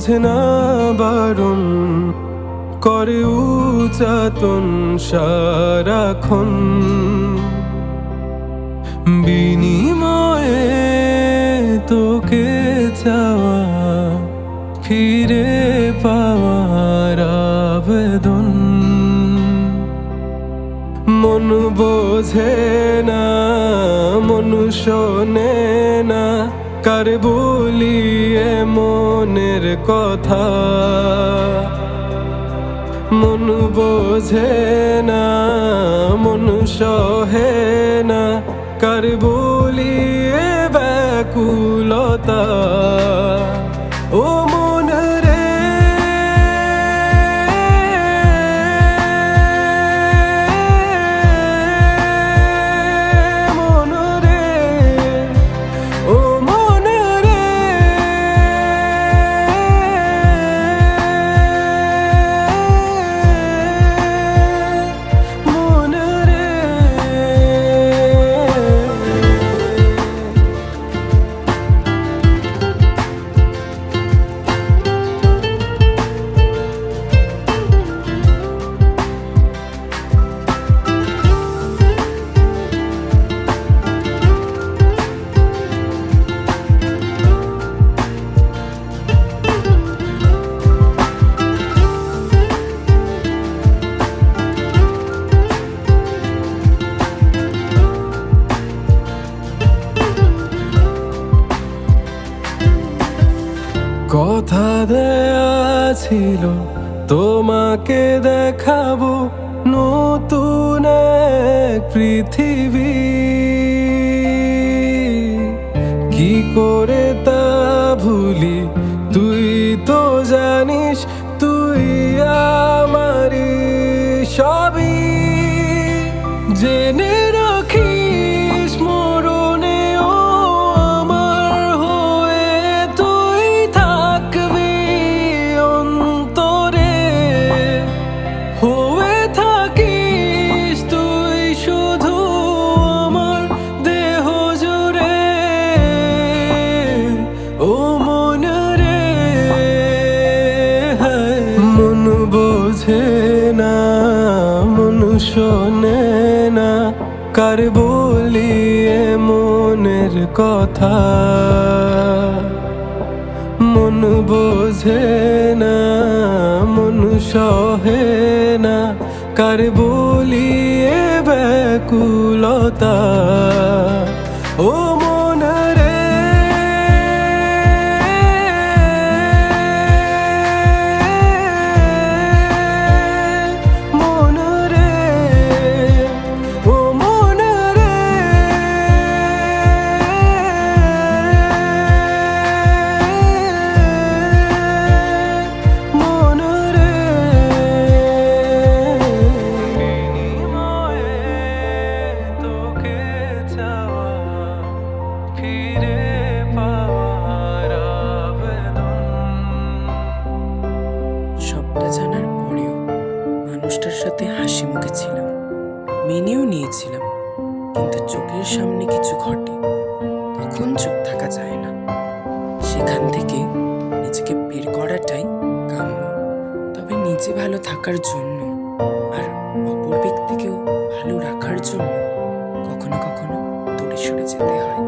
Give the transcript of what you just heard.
বোঝে না বারণ করে উচাতন সারাক্ষণ। বিনিময়ে তোকে চাওয়া ফিরে পাওয়ার আবেদন। মন বোঝে না, মন শোনে না, কার বলিয়ে মনের কথা। মন বোঝে না, মন সহে না, কার বলিয়ে ব্যাকুলতা। ও মন রে, মন রে, ও মন রে, মন রে। কথা দেয়া ছিল তোমাকে দেখাবো নতুন এক পৃথিবী। কি করে তা ভুলি, তুই তো জানিস, তুই আমারই সবই। জেনে রাখিস মরণেও আমার হয়ে তুই থাকবি অন্তরে। হয়ে থাকিস তুই শুধু আমার দেহ জুড়ে। ও মন রে, মন বোঝে না, মন শোনে না, কার বলিয়ে মনের কথা। মন বোঝে না, মন সহে না, কার বলিয়ে ব্যাকুলতা। ও মন রে, মন রে, ও মন রে, মন রে। বিনিময়ে তোকে চাওয়া ফিরে পাওয়ার আবেদন। সবটা জানার পরেও মানুষটার সাথে হাসি মুখে ছিলাম, মেনেও নিয়েছিলাম। কিন্তু চোখের সামনে কিছু ঘটে, তখন চুপ থাকা যায় না। সেখান থেকে নিজেকে বের করাটাই কাম্য। তবে নিজে ভালো থাকার জন্য আর অপর ব্যক্তিকেও ভালো রাখার জন্য কখনো কখনো দূরে সরে যেতে হয়।